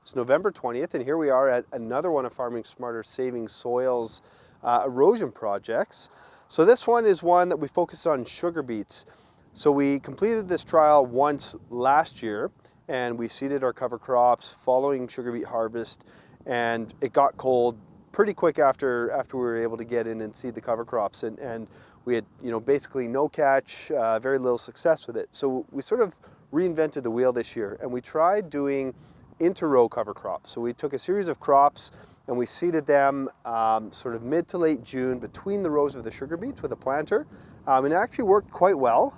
It's November 20th, and here we are at another one of Farming Smarter Saving Soils erosion projects. So this one is one that we focused on sugar beets. So we completed this trial once last year, and we seeded our cover crops following sugar beet harvest, and it got cold pretty quick after we were able to get in and seed the cover crops, and we had basically no catch, very little success with it. So we sort of reinvented the wheel this year, and we tried doing inter-row cover crops. So we took a series of crops and we seeded them sort of mid to late June between the rows of the sugar beets with a planter, and it actually worked quite well.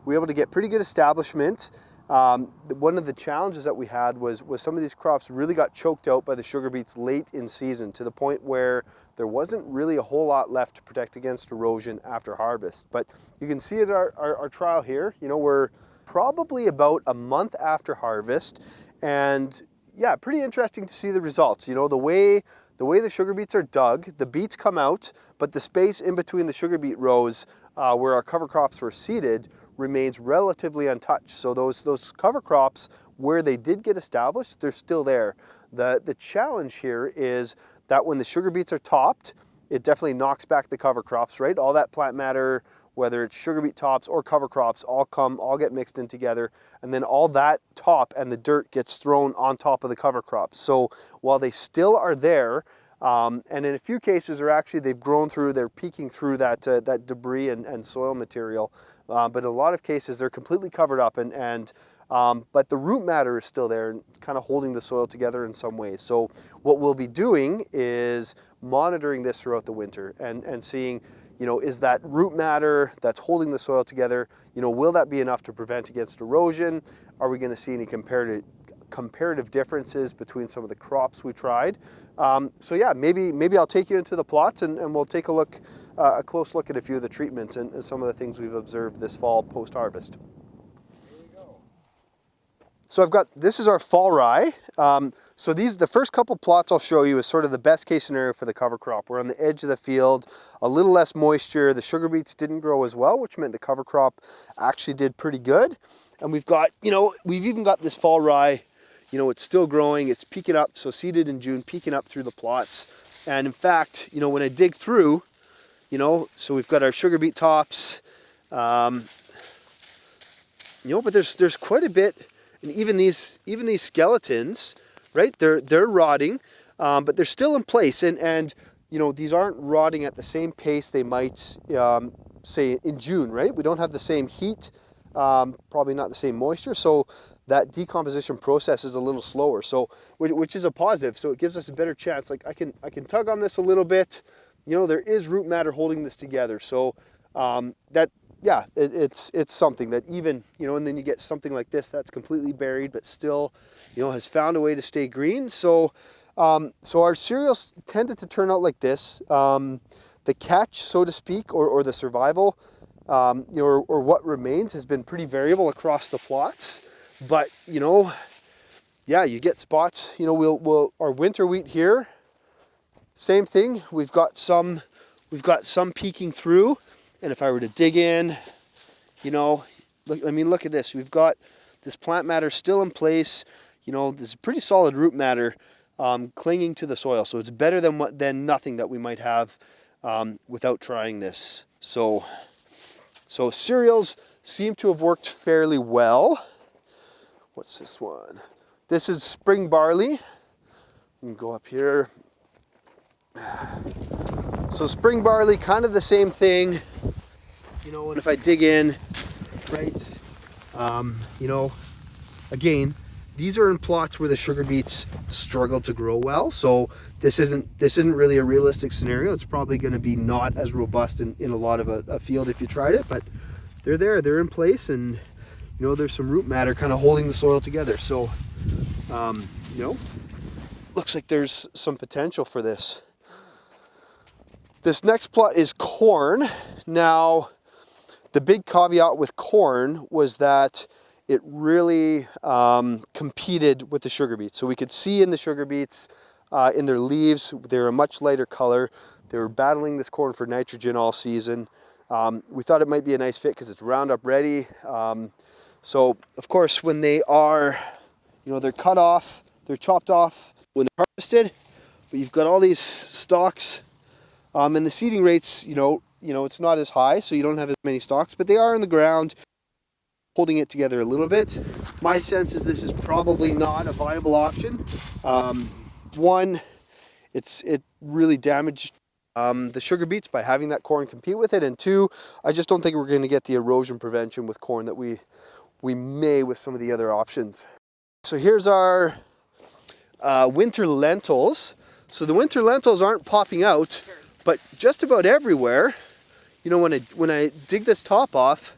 We were able to get pretty good establishment. One of the challenges that we had was some of these crops really got choked out by the sugar beets late in season, to the point where there wasn't really a whole lot left to protect against erosion after harvest. But you can see at our trial here, we're probably about a month after harvest, and yeah, pretty interesting to see the results. The way the sugar beets are dug, the beets come out, but the space in between the sugar beet rows where our cover crops were seeded remains relatively untouched. So those cover crops, where they did get established, they're still there. The challenge here is that when the sugar beets are topped, it definitely knocks back the cover crops, right? All that plant matter, whether it's sugar beet tops or cover crops, all get mixed in together, and then all that top and the dirt gets thrown on top of the cover crops. So while they still are there, and in a few cases they've grown through, they're peeking through that debris and soil material, but in a lot of cases they're completely covered up, but the root matter is still there and kind of holding the soil together in some ways. So what we'll be doing is monitoring this throughout the winter and seeing, is that root matter that's holding the soil together, will that be enough to prevent against erosion? Are we going to see any comparative differences between some of the crops we tried? So yeah, maybe I'll take you into the plots and we'll take a close look at a few of the treatments and some of the things we've observed this fall post-harvest. So this is our fall rye. So the first couple plots I'll show you is sort of the best case scenario for the cover crop. We're on the edge of the field, a little less moisture. The sugar beets didn't grow as well, which meant the cover crop actually did pretty good. And we've even got this fall rye, it's still growing, it's peaking up. So seeded in June, peaking up through the plots. And in fact, when I dig through, so we've got our sugar beet tops, but there's quite a bit. And even these skeletons, right? They're rotting, but they're still in place. And these aren't rotting at the same pace they might, say, in June, right? We don't have the same heat, probably not the same moisture, so that decomposition process is a little slower. So, which is a positive. So it gives us a better chance. Like I can tug on this a little bit. There is root matter holding this together. So yeah, it's something that even, and then you get something like this that's completely buried, but still, has found a way to stay green. So, so our cereals tended to turn out like this. The catch, so to speak, or the survival, or what remains has been pretty variable across the plots. But, yeah, you get spots, our winter wheat here, same thing. We've got some peeking through. And if I were to dig in, look at this. We've got this plant matter still in place. This is pretty solid root matter clinging to the soil. So it's better than nothing that we might have without trying this. So cereals seem to have worked fairly well. What's this one? This is spring barley. You can go up here. So spring barley, kind of the same thing. And if I dig in, right, again, these are in plots where the sugar beets struggle to grow well. So this isn't really a realistic scenario. It's probably going to be not as robust in a lot of a field if you tried it, but they're in place, and there's some root matter kind of holding the soil together. So looks like there's some potential for this. This next plot is corn. Now, the big caveat with corn was that it really competed with the sugar beets. So we could see in the sugar beets, in their leaves, they're a much lighter color. They were battling this corn for nitrogen all season. We thought it might be a nice fit because it's Roundup ready. So of course, when they are, they're cut off they're chopped off when they're harvested, but you've got all these stalks, and the seeding rates, it's not as high, so you don't have as many stalks, but they are in the ground, holding it together a little bit. My sense is this is probably not a viable option. One, it really damaged the sugar beets by having that corn compete with it, and two, I just don't think we're going to get the erosion prevention with corn that we may with some of the other options. So here's our winter lentils. So the winter lentils aren't popping out, but just about everywhere, when I dig this top off,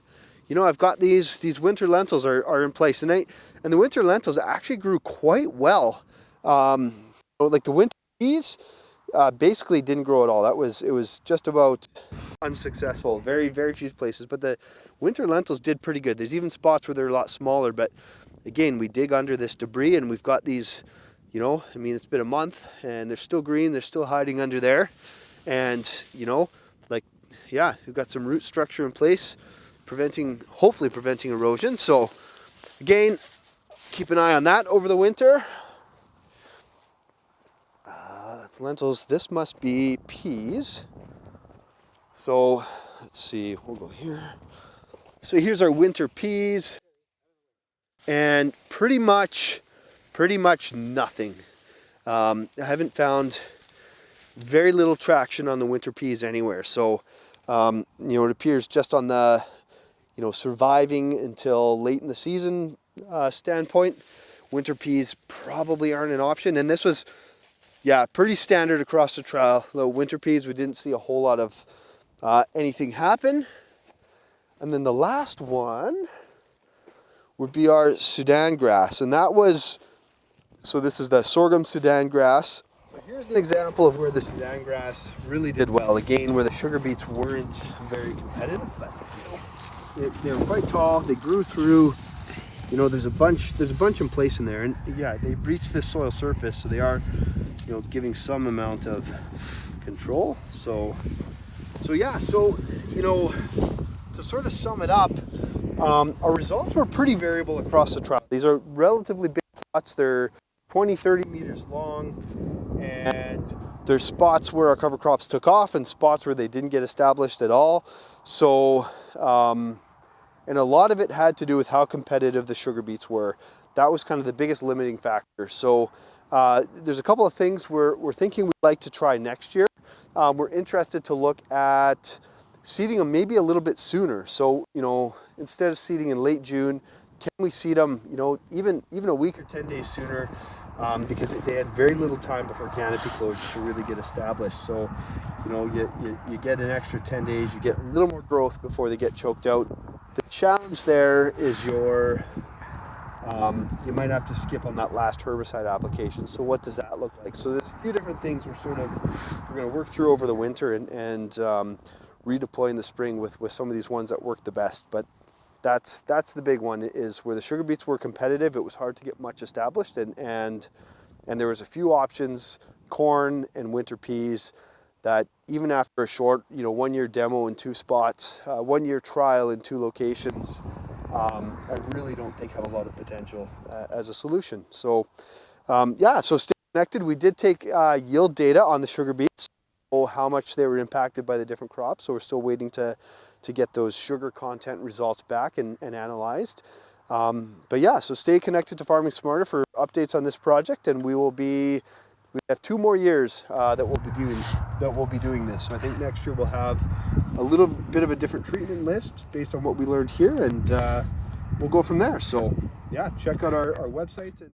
I've got these winter lentils are in place, and the winter lentils actually grew quite well. Like the winter peas basically didn't grow at all. It was just about unsuccessful. Very, very few places, but the winter lentils did pretty good. There's even spots where they're a lot smaller, but again, we dig under this debris and we've got these, it's been a month and they're still green, they're still hiding under there. And, we've got some root structure in place, hopefully preventing erosion. So again, keep an eye on that over the winter. That's lentils. This must be peas. So let's see, we'll go here. So here's our winter peas, and pretty much nothing. I haven't found very little traction on the winter peas anywhere. So, it appears just on the, surviving until late in the season standpoint, winter peas probably aren't an option. And this was, pretty standard across the trial. The winter peas, we didn't see a whole lot of anything happen. And then the last one would be our Sudan grass. And so this is the sorghum Sudan grass. So here's an example of where the Sudan grass really did well. Again, where the sugar beets weren't very competitive, but they were quite tall. They grew through, there's a bunch in place in there. And they breached this soil surface, so they are, giving some amount of control. So to sort of sum it up, our results were pretty variable across the trial. These are relatively big plots. They're 20, 30 meters long, and there's spots where our cover crops took off and spots where they didn't get established at all. So, and a lot of it had to do with how competitive the sugar beets were. That was kind of the biggest limiting factor. So there's a couple of things we're thinking we'd like to try next year. We're interested to look at seeding them maybe a little bit sooner. So, instead of seeding in late June, can we seed them, even a week or 10 days sooner? Because they had very little time before canopy closure to really get established. So, you get an extra 10 days, you get a little more growth before they get choked out. The challenge there is you might have to skip on that last herbicide application. So what does that look like? So there's a few different things we're going to work through over the winter and redeploy in the spring with some of these ones that work the best. But that's the big one, is where the sugar beets were competitive. It was hard to get much established, and there was a few options, corn and winter peas, that even after a short 1 year demo in 2 spots, 1 year trial in 2 locations, I really don't think have a lot of potential as a solution. So so stay connected. We did take yield data on the sugar beets, how much they were impacted by the different crops. So we're still waiting to get those sugar content results back and analyzed. So stay connected to Farming Smarter for updates on this project, and we have 2 more years that we'll be doing this. So I think next year we'll have a little bit of a different treatment list based on what we learned here, and we'll go from there. So check out our website.